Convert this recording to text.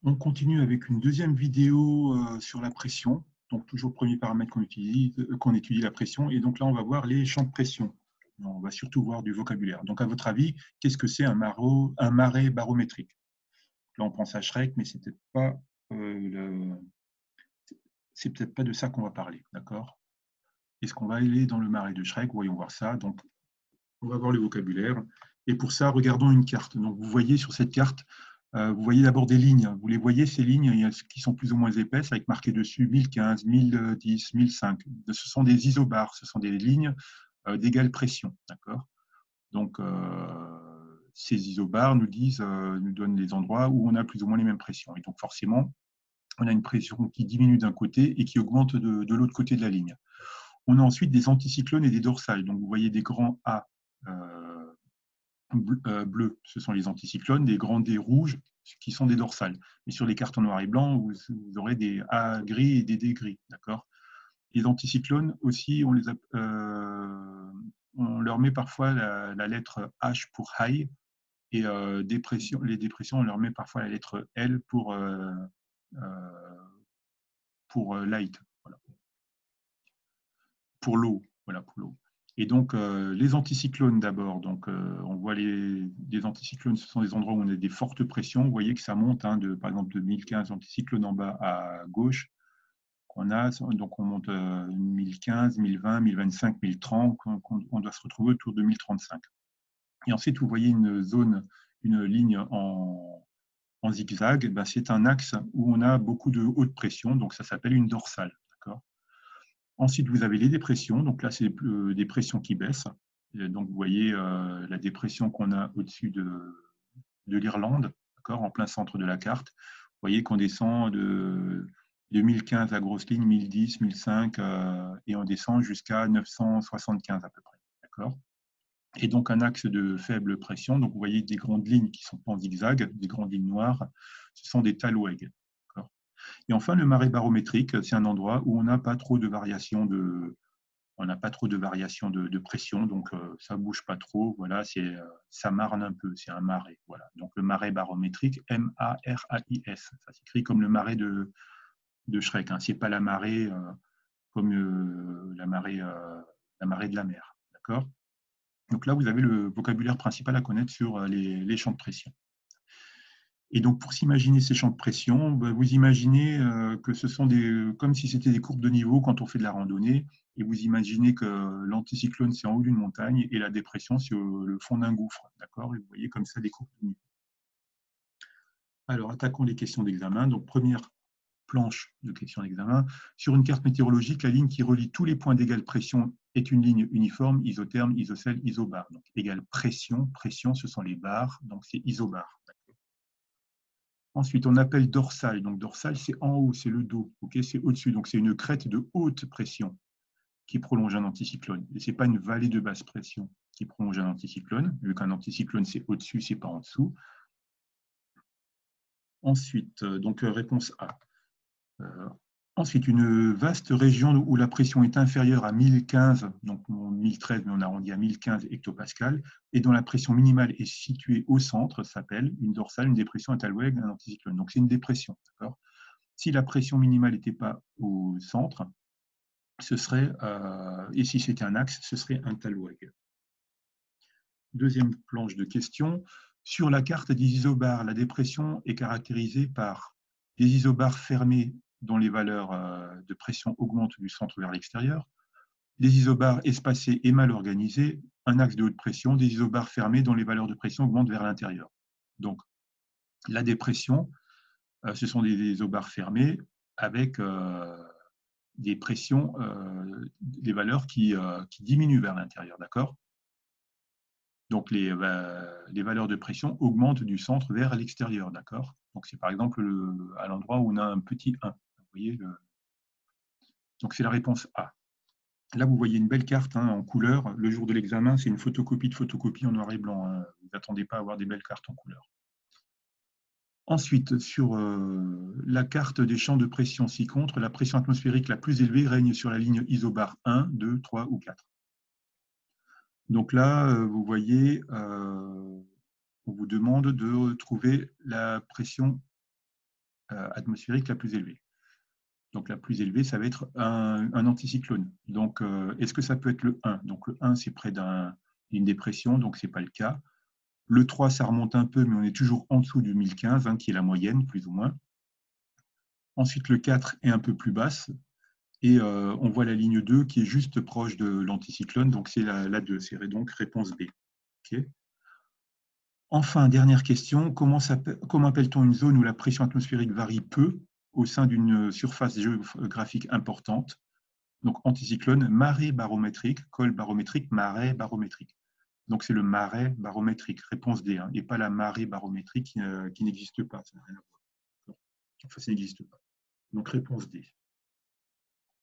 On continue avec une deuxième vidéo sur la pression. Donc, toujours le premier paramètre qu'on étudie la pression. Et donc là, on va voir les champs de pression. On va surtout voir du vocabulaire. Donc, à votre avis, qu'est-ce que c'est un marais barométrique? Là, on pense à Shrek, mais c'est peut-être pas de ça qu'on va parler. D'accord? Est-ce qu'on va aller dans le marais de Shrek? Voyons voir ça. Donc, on va voir le vocabulaire. Et pour ça, regardons une carte. Donc, vous voyez sur cette carte, vous voyez d'abord des lignes. Vous les voyez, ces lignes qui sont plus ou moins épaisses, avec marqué dessus 1015, 1010, 1005. Ce sont des isobars, ce sont des lignes d'égale pression. D'accord? Donc, ces isobars nous donnent les endroits où on a plus ou moins les mêmes pressions. Et donc, forcément, on a une pression qui diminue d'un côté et qui augmente de l'autre côté de la ligne. On a ensuite des anticyclones et des dorsales. Donc, vous voyez des grands A bleus, ce sont les anticyclones, des grands D rouges, qui sont des dorsales. Et sur les cartes en noir et blanc, vous aurez des A gris et des D gris. D'accord. Les anticyclones aussi, on leur met parfois la lettre H pour high, et les dépressions, on leur met parfois la lettre L pour light, voilà, pour low. Voilà, pour low. Et donc, les anticyclones d'abord. Donc, on voit les anticyclones, ce sont des endroits où on a des fortes pressions. Vous voyez que ça monte, par exemple, de 1015 anticyclones en bas à gauche. Donc, on monte 1015, 1020, 1025, 1030. On doit se retrouver autour de 1035. Et ensuite, vous voyez une ligne en zigzag. Ben, c'est un axe où on a beaucoup de haute pression. Donc, ça s'appelle une dorsale. D'accord. Ensuite, vous avez les dépressions. Donc là, c'est des pressions qui baissent. Et donc, vous voyez la dépression qu'on a au-dessus de l'Irlande, en plein centre de la carte. Vous voyez qu'on descend de 1015 la grosse ligne, 1010, 1005, et on descend jusqu'à 975 à peu près. D'accord. Et donc, un axe de faible pression. Donc, vous voyez des grandes lignes qui sont en zigzag, des grandes lignes noires. Ce sont des talwegs. Et enfin, le marais barométrique, c'est un endroit où on n'a pas trop de variations de pression, donc ça ne bouge pas trop. Voilà, ça marne un peu, c'est un marais. Voilà. Donc le marais barométrique, M-A-R-A-I-S, ça s'écrit comme le marais de Shrek. Ce n'est pas la marée comme la marée de la mer. D'accord. Donc là, vous avez le vocabulaire principal à connaître sur les champs de pression. Et donc, pour s'imaginer ces champs de pression, vous imaginez que ce sont comme si c'était des courbes de niveau quand on fait de la randonnée, et vous imaginez que l'anticyclone, c'est en haut d'une montagne, et la dépression, c'est le fond d'un gouffre. D'accord. Et vous voyez comme ça des courbes de niveau. Alors, attaquons les questions d'examen. Donc, première planche de questions d'examen. Sur une carte météorologique, la ligne qui relie tous les points d'égale pression est une ligne uniforme, isotherme, isocèle, isobar. Donc, égale pression. Pression, ce sont les barres, donc c'est isobar. Ensuite, on appelle dorsale. Donc, dorsale, c'est en haut, c'est le dos. Okay, c'est au-dessus. Donc, c'est une crête de haute pression qui prolonge un anticyclone. Et ce n'est pas une vallée de basse pression qui prolonge un anticyclone, vu qu'un anticyclone, c'est au-dessus, ce n'est pas en dessous. Ensuite, donc, réponse A. Ensuite, une vaste région où la pression est inférieure à 1015, donc 1013, mais on arrondit à 1015 hectopascal, et dont la pression minimale est située au centre, s'appelle une dorsale, une dépression, un talweg, un anticyclone. Donc, c'est une dépression. D'accord. Si la pression minimale n'était pas au centre, et si c'était un axe, ce serait un talweg. Deuxième planche de question. Sur la carte des isobars, la dépression est caractérisée par des isobars fermés dont les valeurs de pression augmentent du centre vers l'extérieur, des isobars espacés et mal organisés, un axe de haute pression, des isobars fermés dont les valeurs de pression augmentent vers l'intérieur. Donc, la dépression, ce sont des isobars fermés avec des pressions, des valeurs qui diminuent vers l'intérieur, d'accord. Donc, les valeurs de pression augmentent du centre vers l'extérieur, d'accord. Donc, c'est par exemple à l'endroit où on a un petit 1. Vous voyez donc, c'est la réponse A. Là, vous voyez une belle carte en couleur. Le jour de l'examen, c'est une photocopie de photocopie en noir et blanc. Vous n'attendez pas à avoir des belles cartes en couleur. Ensuite, sur la carte des champs de pression ci-contre, la pression atmosphérique la plus élevée règne sur la ligne isobar 1, 2, 3 ou 4. Donc là, vous voyez, on vous demande de trouver la pression atmosphérique la plus élevée. Donc la plus élevée, ça va être un anticyclone. Donc est-ce que ça peut être le 1? Donc le 1, c'est près d'une dépression, donc ce n'est pas le cas. Le 3, ça remonte un peu, mais on est toujours en dessous du 1015, qui est la moyenne, plus ou moins. Ensuite, le 4 est un peu plus basse. Et on voit la ligne 2 qui est juste proche de l'anticyclone, donc c'est la 2, c'est donc réponse B. Okay. Enfin, dernière question, comment appelle-t-on une zone où la pression atmosphérique varie peu au sein d'une surface géographique importante? Donc anticyclone, marée barométrique, col barométrique, marée barométrique. Donc c'est le marais barométrique, réponse D, et pas la marée barométrique qui n'existe pas. Ça n'a rien à voir. Enfin, ça n'existe pas. Donc réponse D.